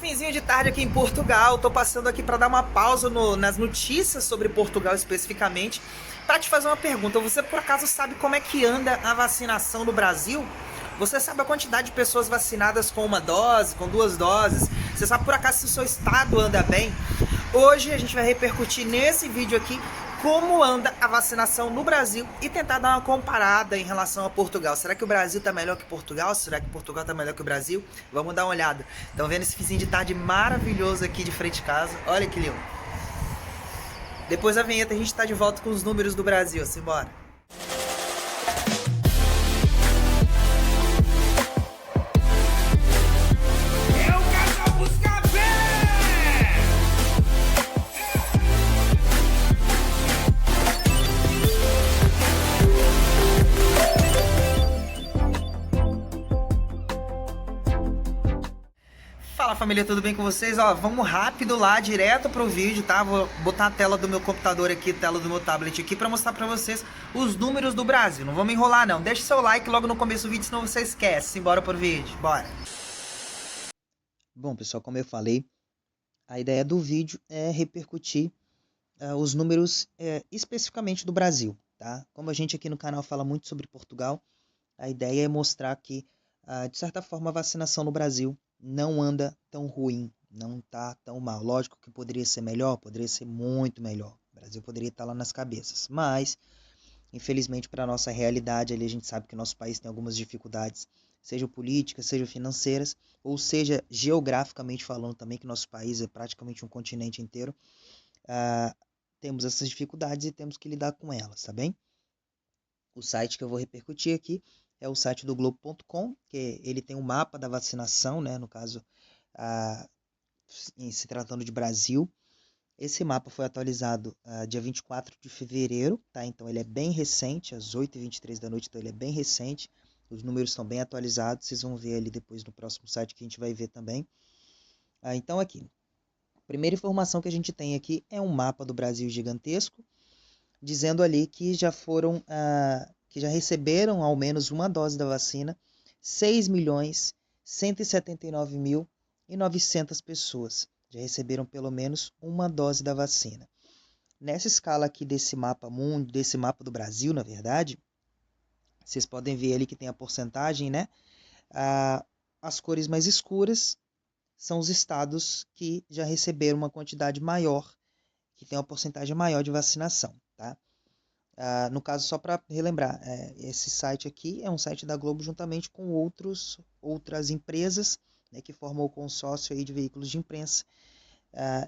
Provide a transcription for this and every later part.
Finzinho de tarde aqui em Portugal, tô passando aqui para dar uma pausa nas notícias sobre Portugal especificamente, para te fazer uma pergunta. Você por acaso sabe como é que anda a vacinação no Brasil? Você sabe a quantidade de pessoas vacinadas com uma dose, com duas doses? Você sabe por acaso se o seu estado anda bem? Hoje a gente vai repercutir nesse vídeo aqui como anda a vacinação no Brasil e tentar dar uma comparada em relação a Portugal. Será que o Brasil está melhor que Portugal? Será que Portugal está melhor que o Brasil? Vamos dar uma olhada. Estão vendo esse fizinho de tarde maravilhoso aqui de frente de casa? Olha que lindo. Depois da vinheta a gente está de volta com os números do Brasil. Simbora. Fala família, tudo bem com vocês? Ó, vamos rápido lá, direto pro vídeo, tá? Vou botar a tela do meu computador aqui, a tela do meu tablet aqui pra mostrar pra vocês os números do Brasil. Não vamos enrolar não, deixa seu like logo no começo do vídeo, senão você esquece. Simbora pro vídeo, bora! Bom, pessoal, como eu falei, a ideia do vídeo é repercutir os números especificamente do Brasil, tá? Como a gente aqui no canal fala muito sobre Portugal, a ideia é mostrar que, de certa forma, a vacinação no Brasil não anda tão ruim, não está tão mal. Lógico que poderia ser melhor, poderia ser muito melhor. O Brasil poderia estar lá nas cabeças, mas, infelizmente, para a nossa realidade, ali a gente sabe que o nosso país tem algumas dificuldades, seja políticas, seja financeiras, ou seja, geograficamente falando também, que nosso país é praticamente um continente inteiro. Temos essas dificuldades e temos que lidar com elas, tá bem? O site que eu vou repercutir aqui é o site do Globo.com, que ele tem um mapa da vacinação, né? No caso, se tratando de Brasil. Esse mapa foi atualizado dia 24 de fevereiro, tá? Então ele é bem recente, às 8h23 da noite, então ele é bem recente. Os números estão bem atualizados, vocês vão ver ali depois no próximo site que a gente vai ver também. Então aqui, a primeira informação que a gente tem aqui é um mapa do Brasil gigantesco, dizendo ali que que já receberam ao menos uma dose da vacina 6.179.900 pessoas. Já receberam pelo menos uma dose da vacina. Nessa escala aqui desse mapa mundo, desse mapa do Brasil, na verdade, vocês podem ver ali que tem a porcentagem, né? As cores mais escuras são os estados que já receberam uma quantidade maior, que tem uma porcentagem maior de vacinação, tá? No caso, só para relembrar, esse site aqui é um site da Globo juntamente com outras empresas, né, que formam o consórcio aí de veículos de imprensa,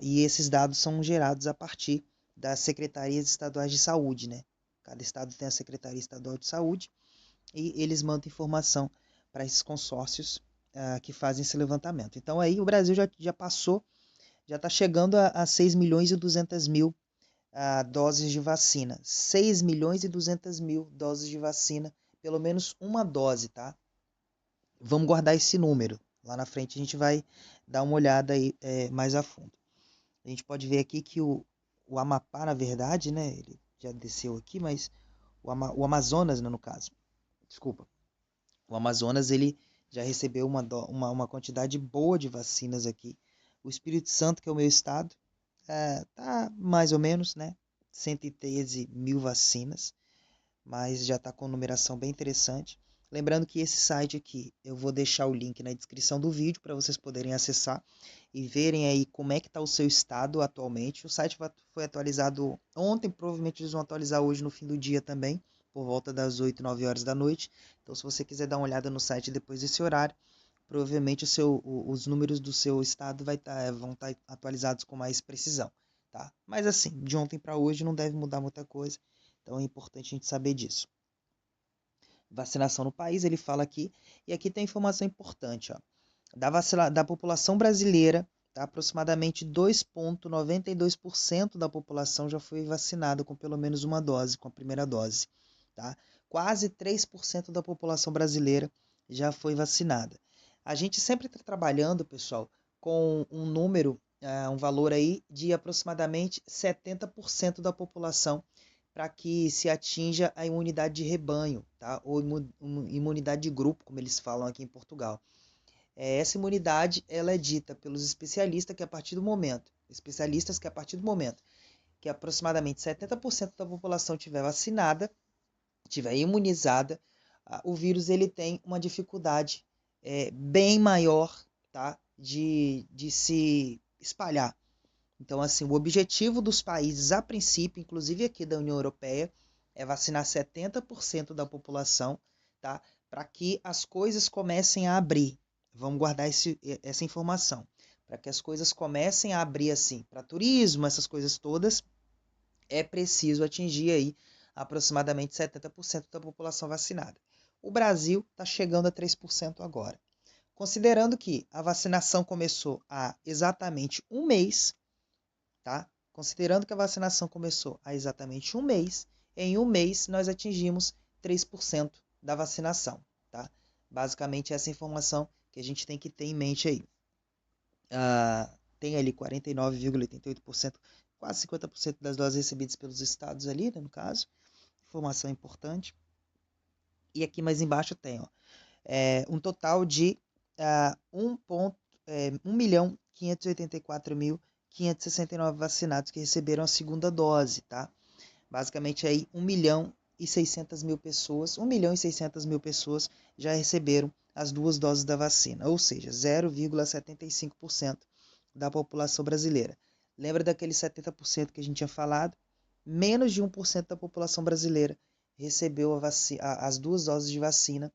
e esses dados são gerados a partir das secretarias estaduais de saúde, né? Cada estado tem a Secretaria Estadual de Saúde e eles mandam informação para esses consórcios que fazem esse levantamento. Então aí o Brasil já passou, já está chegando a 6.200.000 doses de vacina. 6.200.000 doses de vacina, pelo menos uma dose, tá? Vamos guardar esse número. Lá na frente a gente vai dar uma olhada aí mais a fundo. A gente pode ver aqui que o Amapá, na verdade, né? Ele já desceu aqui, mas o Amazonas, né, no caso. Desculpa. O Amazonas, ele já recebeu uma quantidade boa de vacinas aqui. O Espírito Santo, que é o meu estado, tá mais ou menos, né? 113 mil vacinas, mas já está com numeração bem interessante. Lembrando que esse site aqui, eu vou deixar o link na descrição do vídeo para vocês poderem acessar e verem aí como é que está o seu estado atualmente. O site foi atualizado ontem, provavelmente eles vão atualizar hoje no fim do dia também, por volta das 8, 9 horas da noite. Então, se você quiser dar uma olhada no site depois desse horário, provavelmente os números do seu estado vão estar atualizados com mais precisão, tá? Mas assim, de ontem para hoje não deve mudar muita coisa, então é importante a gente saber disso. Vacinação no país, ele fala aqui, e aqui tem informação importante, ó. Da população brasileira, tá? Aproximadamente 2,92% da população já foi vacinada com pelo menos uma dose, com a primeira dose, tá? Quase 3% da população brasileira já foi vacinada. A gente sempre está trabalhando, pessoal, com um número, um valor aí de aproximadamente 70% da população para que se atinja a imunidade de rebanho, tá? Ou imunidade de grupo, como eles falam aqui em Portugal. Essa imunidade ela é dita pelos especialistas que a partir do momento que aproximadamente 70% da população tiver vacinada, tiver imunizada, o vírus ele tem uma dificuldade bem maior, tá, de se espalhar. Então, assim, o objetivo dos países, a princípio, inclusive aqui da União Europeia, é vacinar 70% da população, tá, para que as coisas comecem a abrir. Vamos guardar essa informação. Para que as coisas comecem a abrir, assim, para turismo, essas coisas todas, é preciso atingir aí aproximadamente 70% da população vacinada. O Brasil está chegando a 3% agora. Considerando que a vacinação começou há exatamente um mês, tá? Considerando que a vacinação começou há exatamente um mês, em um mês nós atingimos 3% da vacinação, tá? Basicamente essa informação que a gente tem que ter em mente aí. Tem ali 49,88%, quase 50% das doses recebidas pelos estados ali, né, no caso. Informação importante. E aqui mais embaixo tem um total de 1.584.569 vacinados que receberam a segunda dose, tá? Basicamente aí 1.600.000 pessoas, 1.600.000 pessoas já receberam as duas doses da vacina, ou seja, 0,75% da população brasileira. Lembra daqueles 70% que a gente tinha falado? Menos de 1% da população brasileira recebeu as duas doses de vacina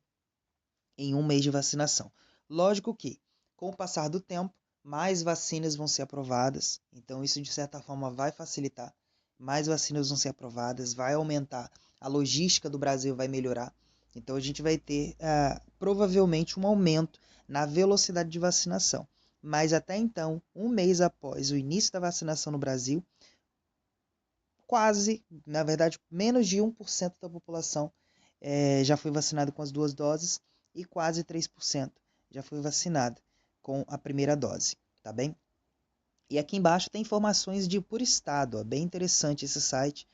em um mês de vacinação. Lógico que, com o passar do tempo, mais vacinas vão ser aprovadas, então isso de certa forma vai facilitar, mais vacinas vão ser aprovadas, vai aumentar, a logística do Brasil vai melhorar, então a gente vai ter provavelmente um aumento na velocidade de vacinação. Mas até então, um mês após o início da vacinação no Brasil, quase, na verdade, menos de 1% da população já foi vacinada com as duas doses e quase 3% já foi vacinada com a primeira dose, tá bem? E aqui embaixo tem informações por estado, bem interessante esse site,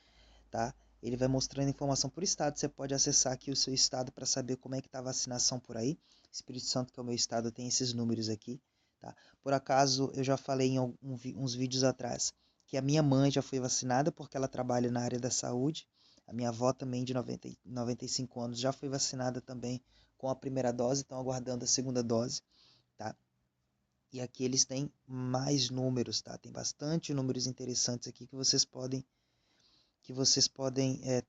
tá? Ele vai mostrando informação por estado, você pode acessar aqui o seu estado para saber como é que está a vacinação por aí. Espírito Santo, que é o meu estado, tem esses números aqui, tá? Por acaso, eu já falei em uns vídeos atrás que a minha mãe já foi vacinada porque ela trabalha na área da saúde. A minha avó também, de 95 anos, já foi vacinada também com a primeira dose, estão aguardando a segunda dose, tá? E aqui eles têm mais números, tá? Tem bastante números interessantes aqui que vocês podem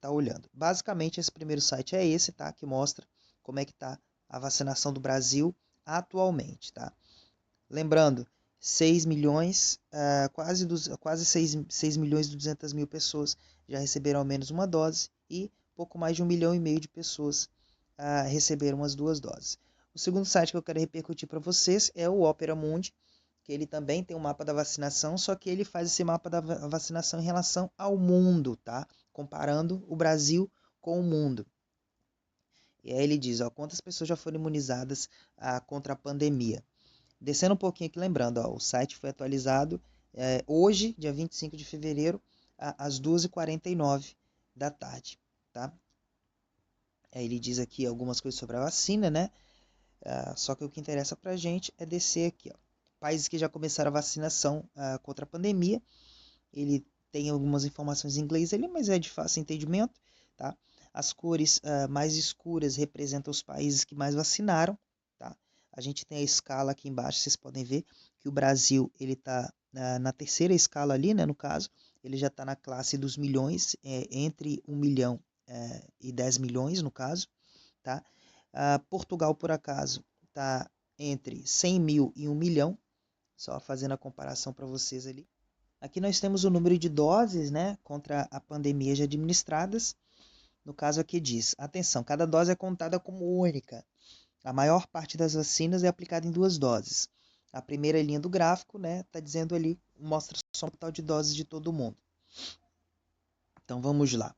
tá olhando. Basicamente, esse primeiro site é esse, tá? Que mostra como é que tá a vacinação do Brasil atualmente, tá? Lembrando, 6 milhões, quase 6 milhões e 200 mil pessoas já receberam ao menos uma dose e pouco mais de 1,5 milhão de pessoas receberam as duas doses. O segundo site que eu quero repercutir para vocês é o Opera Mundi, que ele também tem um mapa da vacinação, só que ele faz esse mapa da vacinação em relação ao mundo, tá? Comparando o Brasil com o mundo. E aí ele diz, quantas pessoas já foram imunizadas contra a pandemia. Descendo um pouquinho aqui, lembrando, o site foi atualizado hoje, dia 25 de fevereiro, às 2h49 da tarde, tá? Aí ele diz aqui algumas coisas sobre a vacina, né? Só que o que interessa pra gente é descer aqui, ó. Países que já começaram a vacinação contra a pandemia. Ele tem algumas informações em inglês ali, mas é de fácil entendimento, tá? As cores mais escuras representam os países que mais vacinaram, tá? A gente tem a escala aqui embaixo, vocês podem ver que o Brasil ele está na terceira escala ali, né? No caso, ele já está na classe dos milhões, entre 1 milhão e 10 milhões, no caso, tá? Portugal, por acaso, está entre 100 mil e 1 milhão, só fazendo a comparação para vocês ali. Aqui nós temos o número de doses, né, contra a pandemia já administradas. No caso aqui diz, atenção, cada dose é contada como única. A maior parte das vacinas é aplicada em 2 doses. A primeira linha do gráfico, né, está dizendo ali, mostra só o total de doses de todo mundo. Então vamos lá.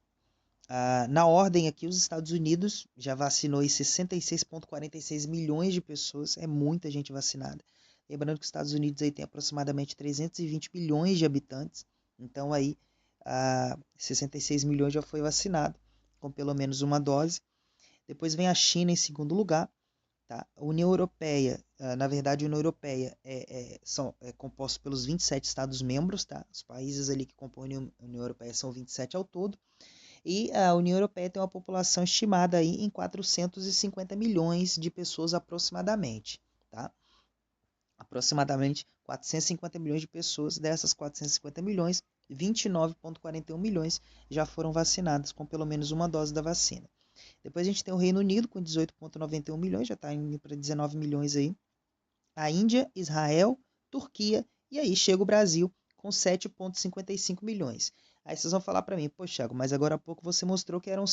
Na ordem aqui, os Estados Unidos já vacinou 66,46 milhões de pessoas, é muita gente vacinada. Lembrando que os Estados Unidos aí tem aproximadamente 320 milhões de habitantes, então aí 66 milhões já foi vacinado, com pelo menos uma dose. Depois vem a China em segundo lugar, tá? A União Europeia, na verdade, a União Europeia é composta pelos 27 Estados-membros, tá? Os países ali que compõem a União Europeia são 27 ao todo. E a União Europeia tem uma população estimada aí em 450 milhões de pessoas aproximadamente, tá? Aproximadamente 450 milhões de pessoas, dessas 450 milhões, 29,41 milhões já foram vacinadas com pelo menos uma dose da vacina. Depois a gente tem o Reino Unido com 18,91 milhões, já está indo para 19 milhões aí. A Índia, Israel, Turquia e aí chega o Brasil com 7,55 milhões. Aí vocês vão falar para mim, poxa, Thiago, mas agora há pouco você mostrou que eram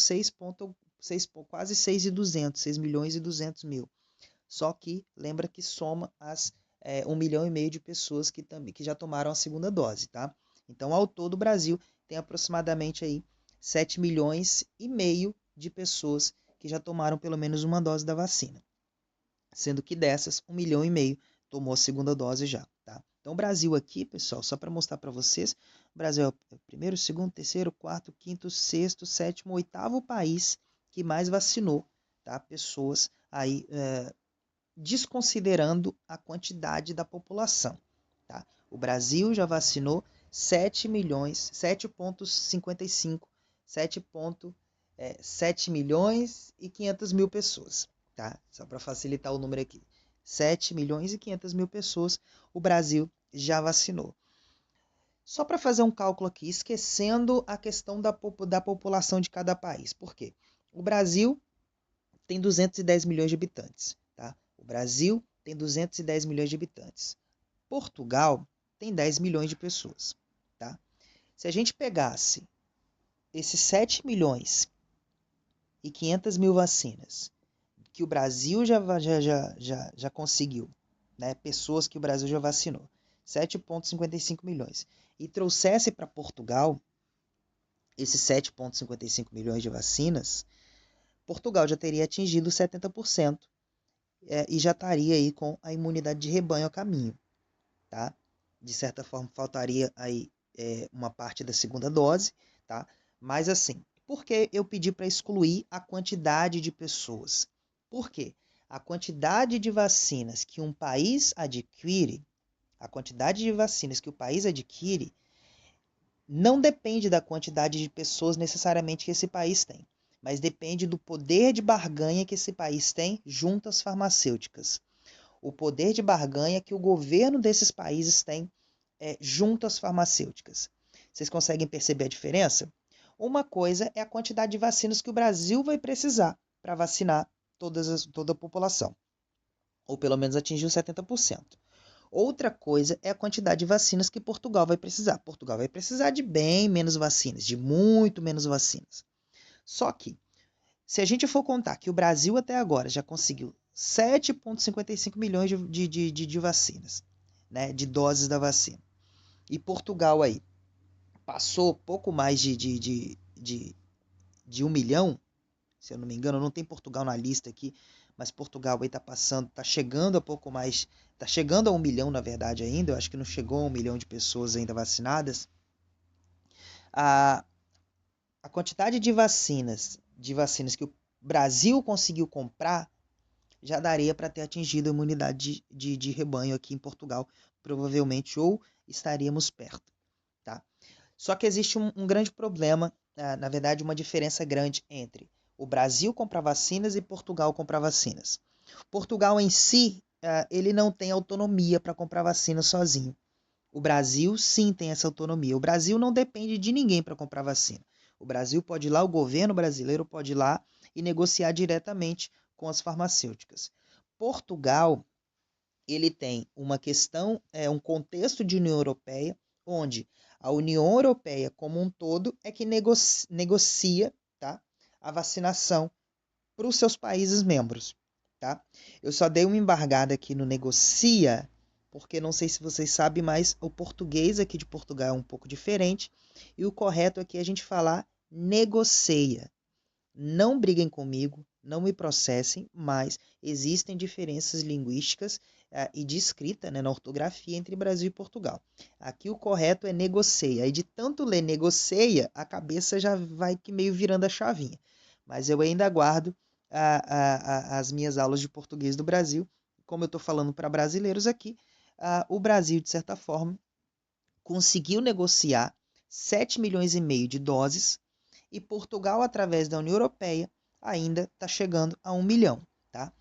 quase 6 milhões e 200 mil. Só que lembra que soma as 1,5 milhão de pessoas que já tomaram a segunda dose, tá? Então, ao todo, o Brasil tem aproximadamente aí 7 milhões e meio de pessoas que já tomaram pelo menos uma dose da vacina. Sendo que dessas, 1,5 milhão tomou a segunda dose já, tá? Então, o Brasil aqui, pessoal, só para mostrar para vocês, o Brasil é o primeiro, segundo, terceiro, quarto, quinto, sexto, sétimo, oitavo país que mais vacinou, tá? Pessoas aí desconsiderando a quantidade da população, tá? O Brasil já vacinou 7 milhões, 7,55, 7 milhões e 500 mil pessoas, tá? Só para facilitar o número aqui. 7 milhões e 500 mil pessoas o Brasil já vacinou. Só para fazer um cálculo aqui, esquecendo a questão da população de cada país. Por quê? O Brasil tem 210 milhões de habitantes, tá? O Brasil tem 210 milhões de habitantes. Portugal tem 10 milhões de pessoas, tá? Se a gente pegasse esses 7 milhões e 500 mil vacinas que o Brasil já conseguiu, né? Pessoas que o Brasil já vacinou, 7,55 milhões, e trouxesse para Portugal esses 7,55 milhões de vacinas, Portugal já teria atingido 70% e já estaria aí com a imunidade de rebanho a caminho, tá? De certa forma, faltaria aí uma parte da segunda dose, tá? Mas assim, por que eu pedi para excluir a quantidade de pessoas? Por quê? A quantidade de vacinas que um país adquire, não depende da quantidade de pessoas necessariamente que esse país tem, mas depende do poder de barganha que esse país tem junto às farmacêuticas. O poder de barganha que o governo desses países tem junto às farmacêuticas. Vocês conseguem perceber a diferença? Uma coisa é a quantidade de vacinas que o Brasil vai precisar para vacinar toda a população, ou pelo menos atingir os 70%. Outra coisa é a quantidade de vacinas que Portugal vai precisar. Portugal vai precisar de bem menos vacinas, de muito menos vacinas. Só que, se a gente for contar que o Brasil até agora já conseguiu 7,55 milhões de vacinas, né, de doses da vacina, e Portugal aí passou pouco mais de 1 milhão, se eu não me engano, não tem Portugal na lista aqui, mas Portugal aí tá chegando a pouco mais, tá chegando a 1 milhão na verdade ainda, eu acho que não chegou a 1 milhão de pessoas ainda vacinadas. A quantidade de vacinas que o Brasil conseguiu comprar já daria para ter atingido a imunidade de rebanho aqui em Portugal, provavelmente, ou estaríamos perto, tá? Só que existe um grande problema, na verdade uma diferença grande entre o Brasil comprar vacinas e Portugal comprar vacinas. Portugal em si, ele não tem autonomia para comprar vacinas sozinho. O Brasil sim tem essa autonomia. O Brasil não depende de ninguém para comprar vacina. O Brasil pode ir lá, o governo brasileiro pode ir lá e negociar diretamente com as farmacêuticas. Portugal, ele tem uma questão, um contexto de União Europeia, onde a União Europeia como um todo é que negocia, tá, a vacinação para os seus países membros, tá? Eu só dei uma embargada aqui no negocia, porque não sei se vocês sabem, mas o português aqui de Portugal é um pouco diferente, e o correto aqui é a gente falar negocia. Não briguem comigo, não me processem, mas existem diferenças linguísticas e de escrita, né, na ortografia entre Brasil e Portugal. Aqui o correto é negocia. Aí de tanto ler negocia, a cabeça já vai que meio virando a chavinha. Mas eu ainda aguardo as minhas aulas de português do Brasil. Como eu estou falando para brasileiros aqui, o Brasil, de certa forma, conseguiu negociar 7 milhões e meio de doses e Portugal, através da União Europeia, ainda está chegando a 1 milhão. Tá?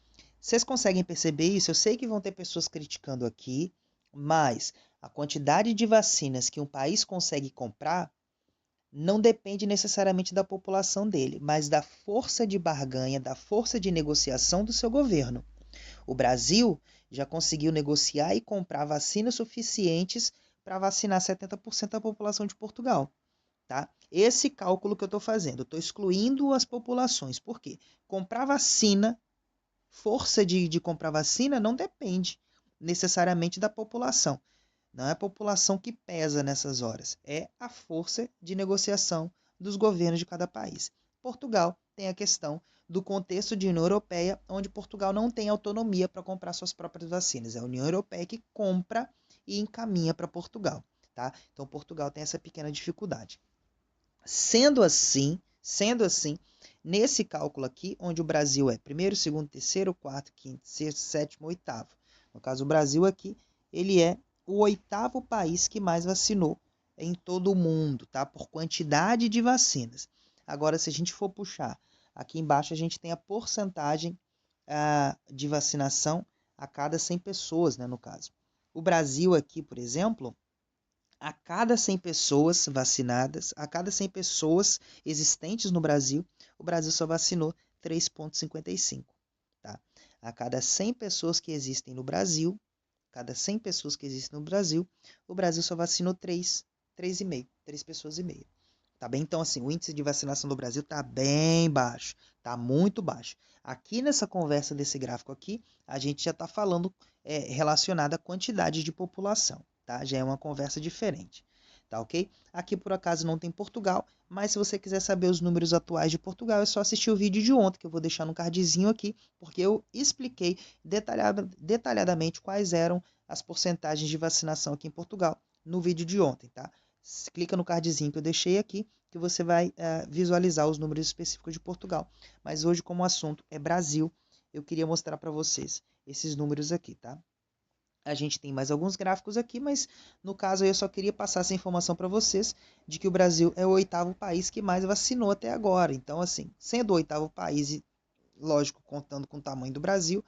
Vocês conseguem perceber isso? Eu sei que vão ter pessoas criticando aqui, mas a quantidade de vacinas que um país consegue comprar não depende necessariamente da população dele, mas da força de barganha, da força de negociação do seu governo. O Brasil já conseguiu negociar e comprar vacinas suficientes para vacinar 70% da população de Portugal. Tá? Esse cálculo que eu estou fazendo, eu estou excluindo as populações. Por quê? Comprar vacina, força de comprar vacina não depende necessariamente da população. Não é a população que pesa nessas horas, é a força de negociação dos governos de cada país. Portugal tem a questão do contexto de União Europeia, onde Portugal não tem autonomia para comprar suas próprias vacinas. É a União Europeia que compra e encaminha para Portugal. Tá? Então, Portugal tem essa pequena dificuldade. Sendo assim, nesse cálculo aqui, onde o Brasil é primeiro, segundo, terceiro, quarto, quinto, sexto, sétimo, oitavo. No caso, o Brasil aqui, ele é o 8º país que mais vacinou em todo o mundo, tá? Por quantidade de vacinas. Agora, se a gente for puxar, aqui embaixo a gente tem a porcentagem de vacinação a cada 100 pessoas, né, no caso. O Brasil aqui, por exemplo, a cada 100 pessoas vacinadas, a cada 100 pessoas existentes no Brasil, o Brasil só vacinou 3,55. Tá? A cada 100 pessoas que existem no Brasil, o Brasil só vacinou 3 pessoas e meia. Tá bem? Então, assim, o índice de vacinação do Brasil está bem baixo, está muito baixo. Aqui nessa conversa desse gráfico aqui, a gente já está falando relacionado à quantidade de população, tá? Já é uma conversa diferente, tá ok? Aqui, por acaso, não tem Portugal, mas se você quiser saber os números atuais de Portugal, é só assistir o vídeo de ontem, que eu vou deixar no cardzinho aqui, porque eu expliquei detalhadamente quais eram as porcentagens de vacinação aqui em Portugal no vídeo de ontem, tá? Clica no cardzinho que eu deixei aqui, que você vai visualizar os números específicos de Portugal. Mas hoje, como o assunto é Brasil, eu queria mostrar para vocês esses números aqui, tá? A gente tem mais alguns gráficos aqui, mas no caso eu só queria passar essa informação para vocês de que o Brasil é o 8º país que mais vacinou até agora. Então, assim, sendo o 8º país, e lógico, contando com o tamanho do Brasil,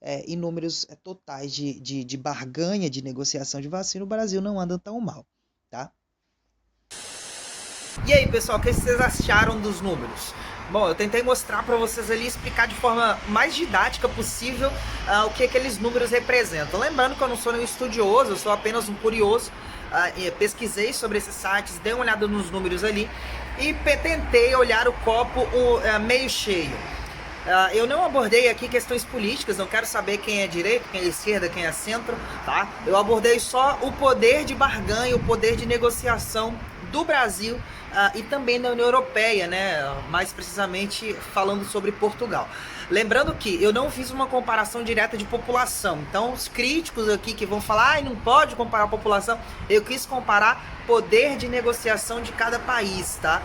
em números totais de barganha, de negociação de vacina, o Brasil não anda tão mal, tá? E aí, pessoal, o que vocês acharam dos números? Bom, eu tentei mostrar para vocês ali, explicar de forma mais didática possível o que aqueles números representam. Lembrando que eu não sou nenhum estudioso, eu sou apenas um curioso. Pesquisei sobre esses sites, dei uma olhada nos números ali e tentei olhar o copo meio cheio. Eu não abordei aqui questões políticas, não quero saber quem é direita, quem é esquerda, quem é centro, tá? Eu abordei só o poder de barganha, o poder de negociação do Brasil e também da União Europeia, né? Mais precisamente falando sobre Portugal. Lembrando que eu não fiz uma comparação direta de população, então os críticos aqui que vão falar, não pode comparar a população, eu quis comparar poder de negociação de cada país, tá?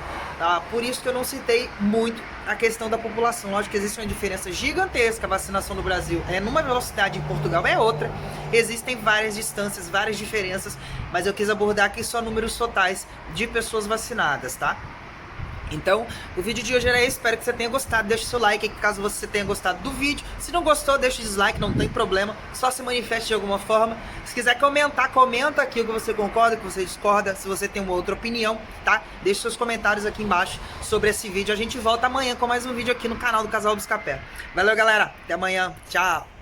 Por isso que eu não citei muito a questão da população. Lógico que existe uma diferença gigantesca, a vacinação no Brasil é numa velocidade, em Portugal é outra, existem várias distâncias, várias diferenças, mas eu quis abordar aqui só números totais de pessoas vacinadas, tá? Então, o vídeo de hoje era esse, espero que você tenha gostado, deixe seu like caso você tenha gostado do vídeo, se não gostou, deixa o dislike, não tem problema, só se manifeste de alguma forma, se quiser comentar, comenta aqui o que você concorda, o que você discorda, se você tem uma outra opinião, tá? Deixe seus comentários aqui embaixo sobre esse vídeo, a gente volta amanhã com mais um vídeo aqui no canal do Casal Buscapé. Valeu, galera, até amanhã, tchau!